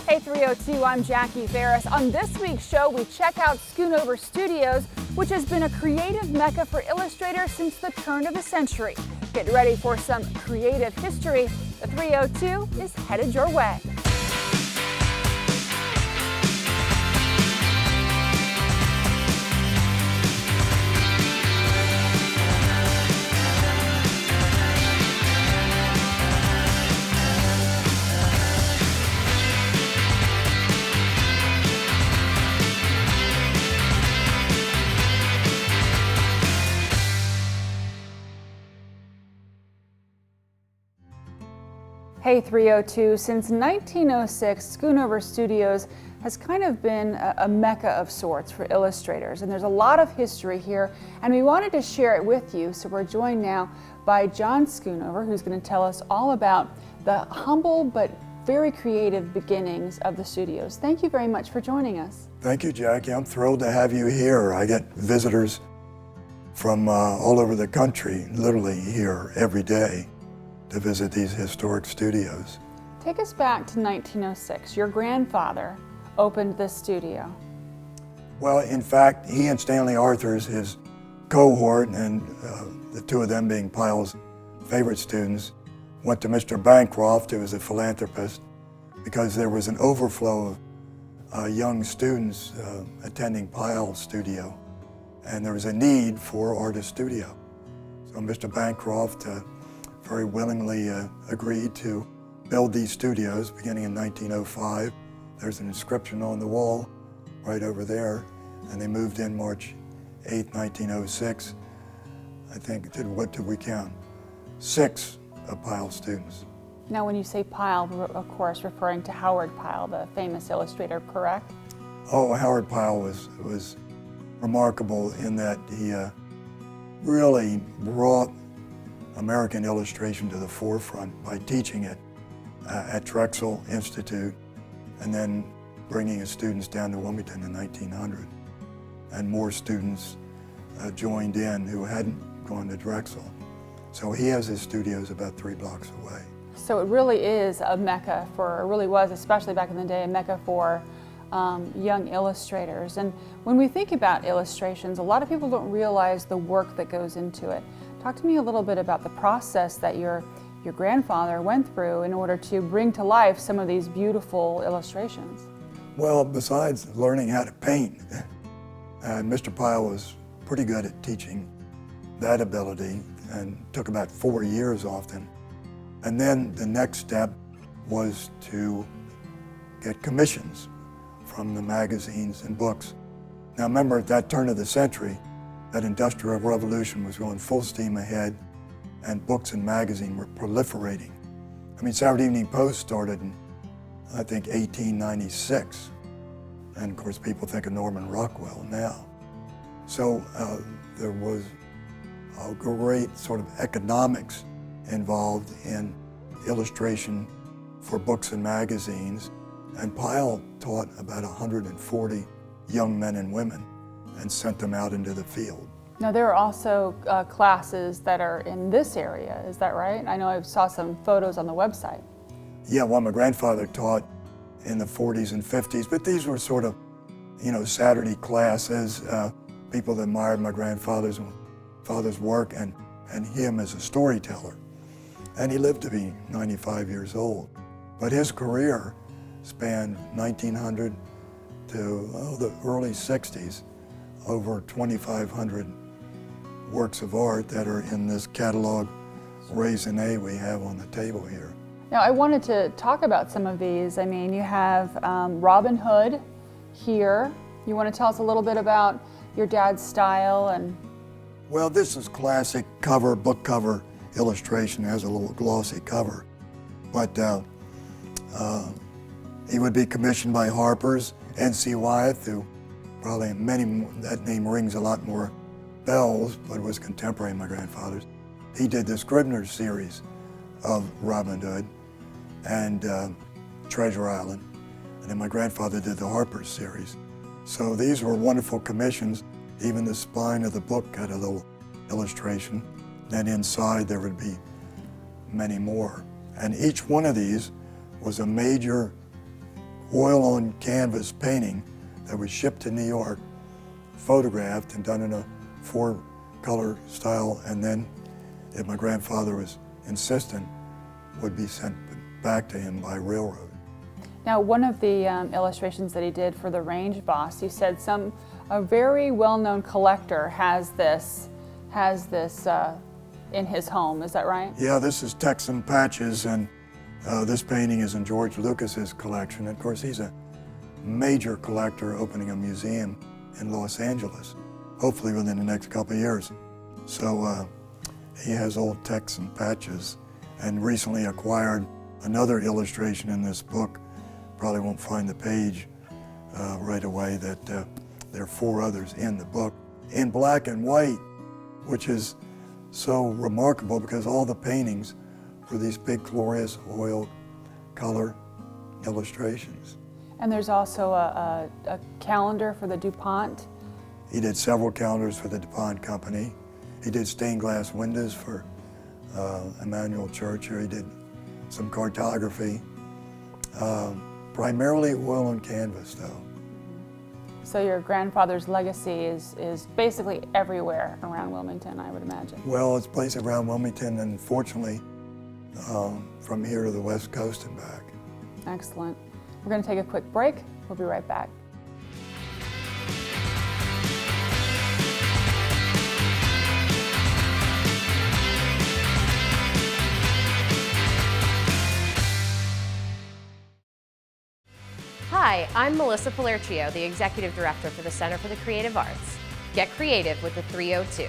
Hey 302, I'm Jackie Ferris. On this week's show, we check out Schoonover Studios, which has been a creative mecca for illustrators since the turn of the century. Get ready for some creative history. The 302 is headed your way. Hey 302, since 1906, Schoonover Studios has kind of been a mecca of sorts for illustrators, and there's a lot of history here, and we wanted to share it with you, so we're joined now by John Schoonover, who's going to tell us all about the humble but very creative beginnings of the studios. Thank you very much for joining us. Thank you, Jackie. I'm thrilled to have you here. I get visitors from all over the country, literally here every day, to visit these historic studios. Take us back to 1906. Your grandfather opened this studio. Well, in fact, he and Stanley Arthurs, his cohort, and the two of them being Pyle's favorite students, went to Mr. Bancroft, who was a philanthropist, because there was an overflow of young students attending Pyle's studio, and there was a need for artist studio. So Mr. Bancroft very willingly agreed to build these studios beginning in 1905. There's an inscription on the wall right over there, and they moved in March 8, 1906. I think, what did we count? 6 of Pyle's students. Now when you say Pyle, we're of course referring to Howard Pyle, the famous illustrator, correct? Oh, Howard Pyle was remarkable in that he really brought American illustration to the forefront by teaching it at Drexel Institute and then bringing his students down to Wilmington in 1900. And more students joined in who hadn't gone to Drexel. So he has his studios about 3 blocks away. So it really is a mecca for, it really was, especially back in the day, a mecca for young illustrators. And when we think about illustrations, a lot of people don't realize the work that goes into it. Talk to me a little bit about the process that your grandfather went through in order to bring to life some of these beautiful illustrations. Well, besides learning how to paint, Mr. Pyle was pretty good at teaching that ability and took about 4 years often. And then the next step was to get commissions from the magazines and books. Now remember, at that turn of the century, that Industrial Revolution was going full steam ahead, and books and magazines were proliferating. I mean, Saturday Evening Post started in, I think, 1896. And of course, people think of Norman Rockwell now. So there was a great sort of economics involved in illustration for books and magazines. And Pyle taught about 140 young men and women and sent them out into the field. Now there are also classes that are in this area, is that right? I know I saw some photos on the website. Yeah, well, my grandfather taught in the 40s and 50s, but these were sort of, Saturday classes. People that admired my grandfather's work and him as a storyteller. And he lived to be 95 years old. But his career spanned 1900 to the early 60s. Over 2,500 works of art that are in this catalog raisonné we have on the table here. Now I wanted to talk about some of these. I mean, you have Robin Hood here. You want to tell us a little bit about your dad's style? And well, this is classic book cover illustration. It has a little glossy cover. But he would be commissioned by Harper's, N.C. Wyeth, who probably that name rings a lot more bells, but it was contemporary of my grandfather's. He did the Scribner's series of Robin Hood and Treasure Island, and then my grandfather did the Harper's series. So these were wonderful commissions. Even the spine of the book had a little illustration. Then inside there would be many more. And each one of these was a major oil on canvas painting that was shipped to New York, photographed and done in a 4-color style, and then, if my grandfather was insistent, would be sent back to him by railroad. Now, one of the illustrations that he did for the Range Boss, you said a very well-known collector has this in his home. Is that right? Yeah, this is Texan Patches, and this painting is in George Lucas's collection. Of course, he's a major collector, opening a museum in Los Angeles, hopefully within the next couple of years. So he has old Texan Patches, and recently acquired another illustration in this book. Probably won't find the page right away, that there are 4 others in the book in black and white, which is so remarkable because all the paintings were these big, glorious oil color illustrations. And there's also a calendar for the DuPont. He did several calendars for the DuPont company. He did stained glass windows for Emmanuel Church. He did some cartography, primarily oil on canvas though. So your grandfather's legacy is basically everywhere around Wilmington, I would imagine. Well, it's placed around Wilmington, and fortunately, from here to the West Coast and back. Excellent. We're going to take a quick break. We'll be right back. Hi, I'm Melissa Palercio, the Executive Director for the Center for the Creative Arts. Get creative with the 302.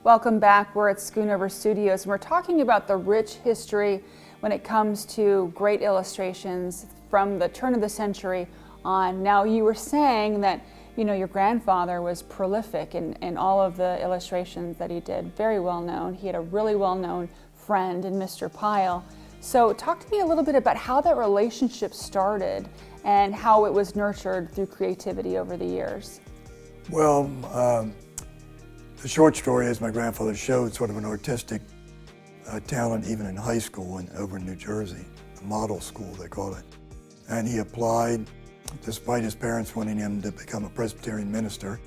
Welcome back. We're at Schoonover Studios, and we're talking about the rich history when it comes to great illustrations from the turn of the century on. Now, you were saying that your grandfather was prolific in all of the illustrations that he did, very well known. He had a really well-known friend in Mr. Pyle. So talk to me a little bit about how that relationship started and how it was nurtured through creativity over the years. Well, the short story is my grandfather showed sort of an artistic talent even in high school over in New Jersey, a model school they call it. And he applied, despite his parents wanting him to become a Presbyterian minister.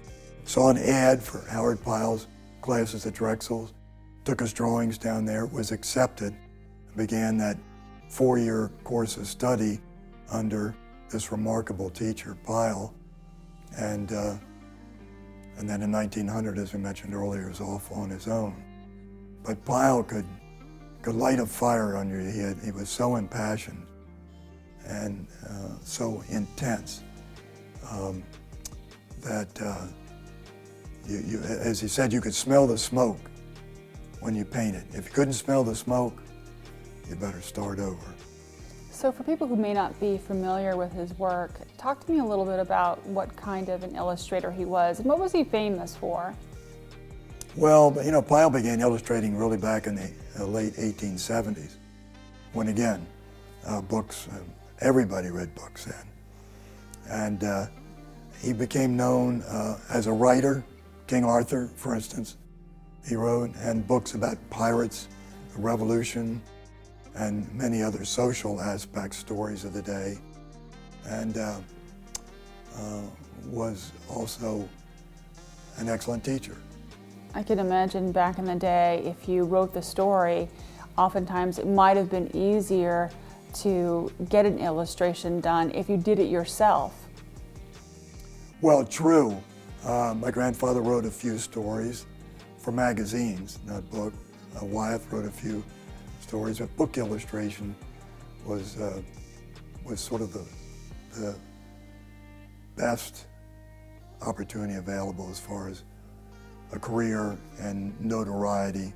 Saw an ad for Howard Pyle's classes at Drexel, took his drawings down there, was accepted, began that 4-year course of study under this remarkable teacher, Pyle. And then in 1900, as we mentioned earlier, he was off on his own. But Pyle could light a fire under your head. He was so impassioned and so intense that, as he said, you could smell the smoke when you painted. If you couldn't smell the smoke, you better start over. So for people who may not be familiar with his work, talk to me a little bit about what kind of an illustrator he was and what was he famous for? Well, Pyle began illustrating really back in the late 1870s, when again, books, everybody read books then. And he became known as a writer. King Arthur, for instance, he wrote, and books about pirates, the Revolution, and many other social aspects, stories of the day, and was also an excellent teacher. I can imagine back in the day, if you wrote the story, oftentimes it might have been easier to get an illustration done if you did it yourself. Well, true. My grandfather wrote a few stories for magazines, not book. Wyeth wrote a few stories, but book illustration was sort of the best opportunity available as far as a career and notoriety.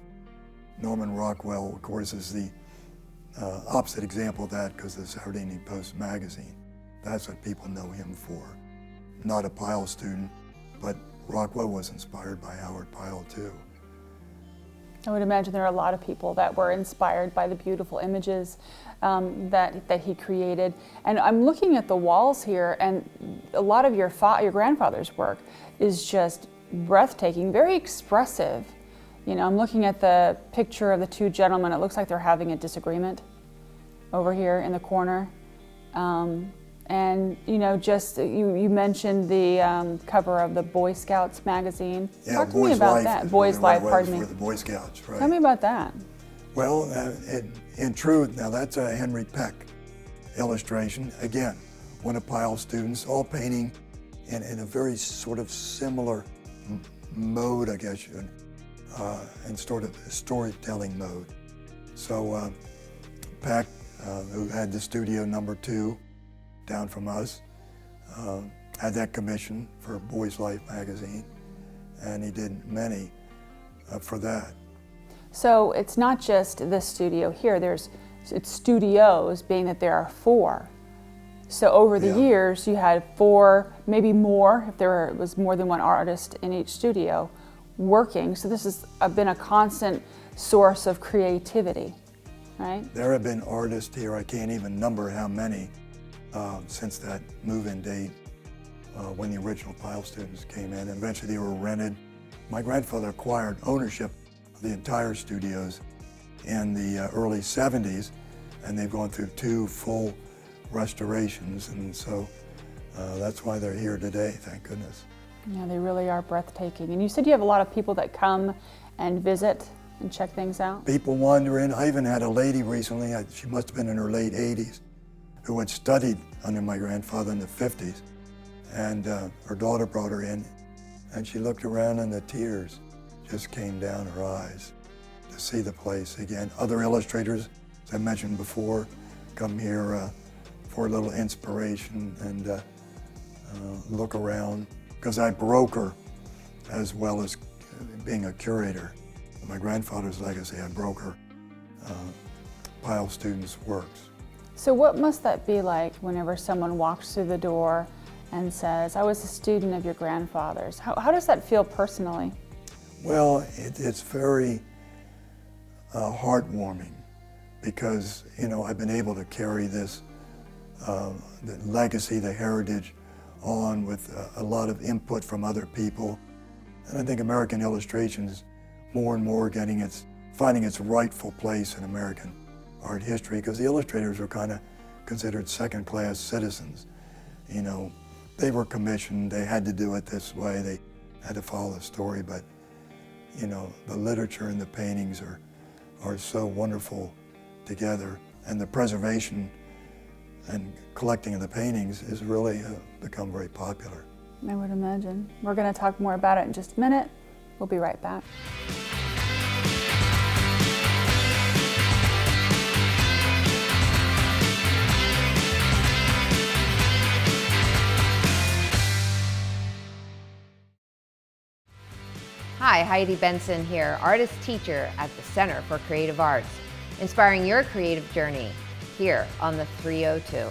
Norman Rockwell, of course, is the opposite example of that, because the Saturday Evening Post magazine. That's what people know him for. Not a Pyle student, but Rockwell was inspired by Howard Pyle too. I would imagine there are a lot of people that were inspired by the beautiful images that he created. And I'm looking at the walls here, and a lot of your grandfather's work is just breathtaking, very expressive. I'm looking at the picture of the two gentlemen. It looks like they're having a disagreement over here in the corner. And just you mentioned the cover of the Boy Scouts magazine. Yeah, Talk to me about that. Boys Life, pardon me. For the Boy Scouts, right? Tell me about that. Well, in truth, now that's a Henry Peck illustration. Again, one of Pyle's students, all painting in a very sort of similar mode, I guess, and sort of storytelling mode. So Peck, who had the studio #2 down from us, had that commission for Boys Life magazine, and he did many for that. So it's not just this studio here, it's studios, being that there are 4. So over the years you had 4, maybe more, if there was more than one artist in each studio working. So this has been a constant source of creativity, right? There have been artists here, I can't even number how many, since that move-in date, when the original Pyle students came in. And eventually they were rented. My grandfather acquired ownership of the entire studios in the early 70s, and they've gone through 2 full restorations, and so that's why they're here today, thank goodness. Yeah, they really are breathtaking. And you said you have a lot of people that come and visit and check things out? People wander in. I even had a lady recently, she must have been in her late 80s, who had studied under my grandfather in the 50s, and her daughter brought her in, and she looked around and the tears just came down her eyes to see the place again. Other illustrators, as I mentioned before, come here for a little inspiration and look around, because I broker as well as being a curator. My grandfather's legacy, I broker Pyle students' works. So what must that be like whenever someone walks through the door and says, I was a student of your grandfather's? How does that feel personally? Well, it's very heartwarming, because I've been able to carry this the legacy, the heritage on with a lot of input from other people. And I think American illustration is more and more finding its rightful place in American art history, because the illustrators were kind of considered second-class citizens. They were commissioned, they had to do it this way, they had to follow the story, but the literature and the paintings are so wonderful together, and the preservation and collecting of the paintings has really become very popular. I would imagine. We're going to talk more about it in just a minute. We'll be right back. Hi, Heidi Benson here, artist teacher at the Center for Creative Arts, inspiring your creative journey here on the 302.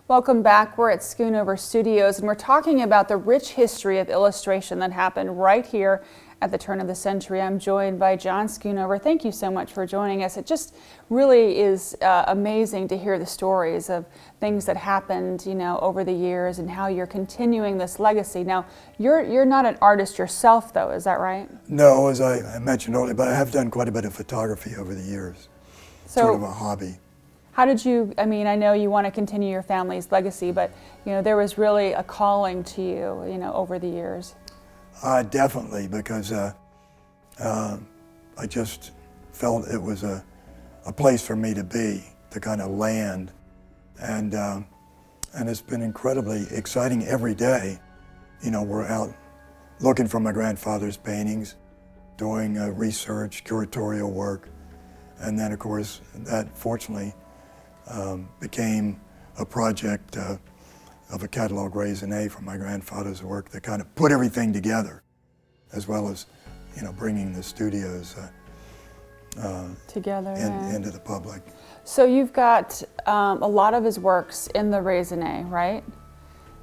Welcome back. We're at Schoonover Studios, and we're talking about the rich history of illustration that happened right here at the turn of the century. I'm joined by John Schoonover. Thank you so much for joining us. It just really is amazing to hear the stories of things that happened, over the years, and how you're continuing this legacy. Now, you're not an artist yourself, though, is that right? No, as I mentioned earlier, but I have done quite a bit of photography over the years. So, sort of a hobby. How did you, I know you want to continue your family's legacy, but there was really a calling to you, over the years. Definitely, because I just felt it was a place for me to be, to kind of land, and it's been incredibly exciting every day. We're out looking for my grandfather's paintings, doing research, curatorial work, and then of course that fortunately became a project of a catalog raisonné from my grandfather's work that kind of put everything together, as well as, bringing the studios together into the public. So you've got a lot of his works in the raisonné, right?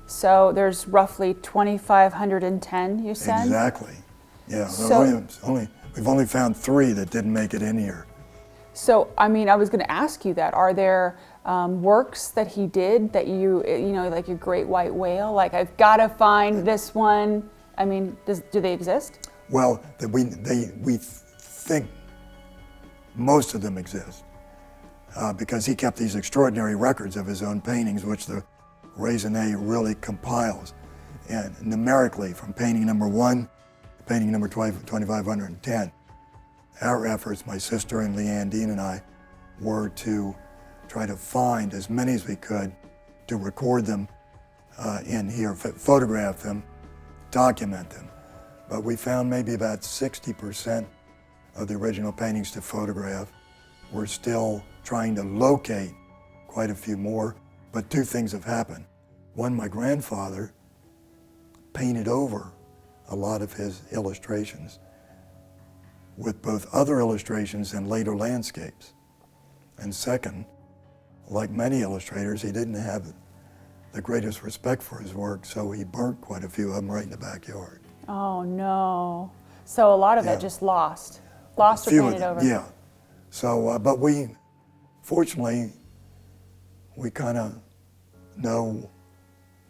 So there's roughly 2,510, you said? Exactly. Yeah. So, we've only found 3 that didn't make it in here. So, I was going to ask you that. Are there works that he did that like your Great White Whale? Like, I've got to find this one. Do they exist? Well, we think most of them exist. because he kept these extraordinary records of his own paintings, which the raisonné really compiles. And numerically, from painting number 1 to painting number 2510, our efforts, my sister and Leanne Dean and I, were to try to find as many as we could, to record them in here, photograph them, document them. But we found maybe about 60% of the original paintings to photograph. We're still trying to locate quite a few more, but two things have happened. One, my grandfather painted over a lot of his illustrations with both other illustrations and later landscapes. And second, like many illustrators, he didn't have the greatest respect for his work, so he burnt quite a few of them right in the backyard. Oh no. So a lot of it just lost or painted over. Yeah. So, but fortunately, we kind of know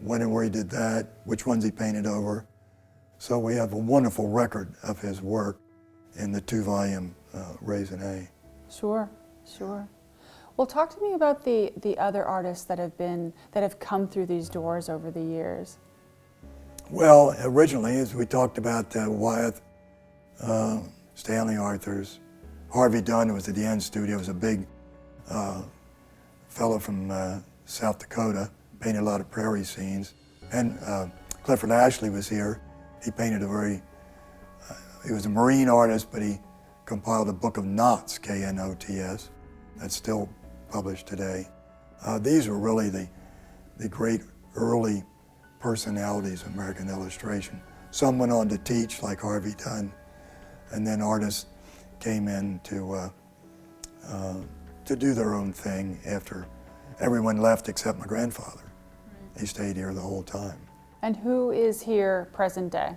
when and where he did that, which ones he painted over. So we have a wonderful record of his work in the 2-volume raisonné. Sure. Well, talk to me about the other artists that have come through these doors over the years. Well, originally, as we talked about, Wyeth, Stanley Arthurs, Harvey Dunn, who was at the End Studios, a big fellow from South Dakota, painted a lot of prairie scenes. And Clifford Ashley was here. He painted he was a marine artist, but he compiled a book of knots, K-N-O-T-S, that's still published today. These were really the great early personalities of American illustration. Some went on to teach, like Harvey Dunn, and then artists came in to do their own thing after everyone left except my grandfather. He stayed here the whole time. And who is here present day?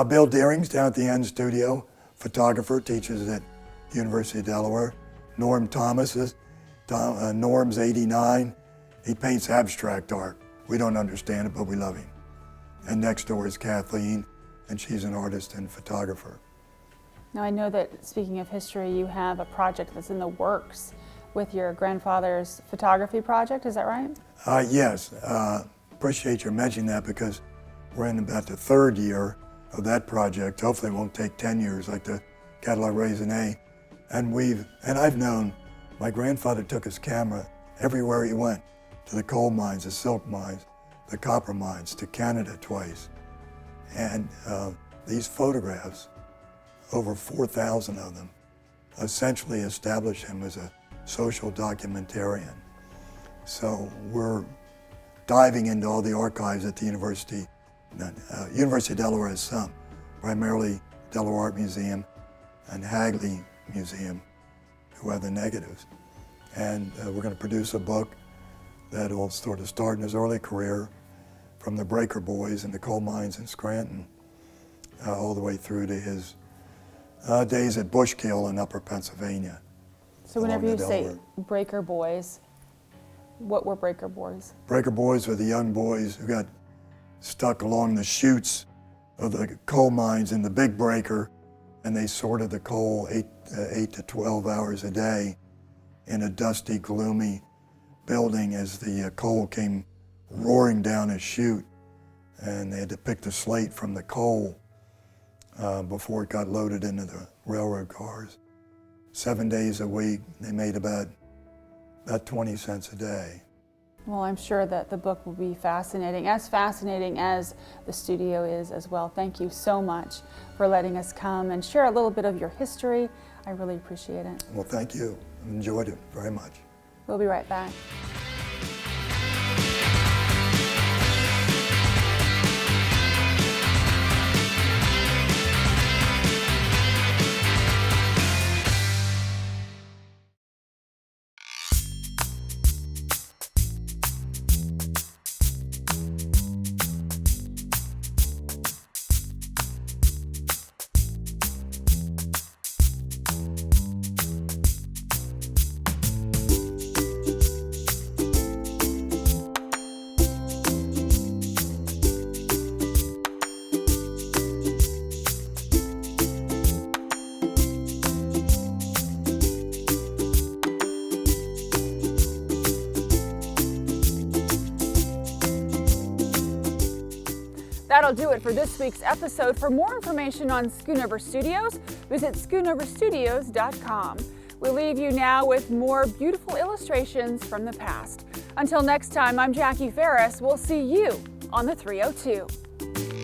Bill Deering's down at the End Studio, photographer, teaches at the University of Delaware. Norm Thomas Norm's 89. He paints abstract art. We don't understand it, but we love him. And next door is Kathleen, and she's an artist and photographer. Now I know that, speaking of history, you have a project that's in the works with your grandfather's photography project, is that right? Yes, appreciate you mentioning that, because we're in about the third year of that project. Hopefully it won't take 10 years like the catalog raisonné. And I've known my grandfather took his camera everywhere he went, to the coal mines, the silk mines, the copper mines, to Canada twice. And these photographs, over 4,000 of them, essentially establish him as a social documentarian. So we're diving into all the archives at the University. University of Delaware has some, primarily Delaware Art Museum and Hagley Museum, who have the negatives. And we're going to produce a book that will sort of start in his early career, from the breaker boys in the coal mines in Scranton, all the way through to his days at Bushkill in Upper Pennsylvania. So whenever you say breaker boys, what were breaker boys? Breaker boys were the young boys who got stuck along the chutes of the coal mines in the big breaker, and they sorted the coal 8 to 12 hours a day in a dusty, gloomy building as the coal came roaring down a chute, and they had to pick the slate from the coal before it got loaded into the railroad cars. 7 days a week, they made about 20 cents a day. Well, I'm sure that the book will be fascinating as the studio is as well. Thank you so much for letting us come and share a little bit of your history. I really appreciate it. Well, thank you. Enjoyed it very much. We'll be right back. That'll do it for this week's episode. For more information on Schoonover Studios, visit schoonoverstudios.com. We'll leave you now with more beautiful illustrations from the past. Until next time, I'm Jackie Ferris. We'll see you on the 302.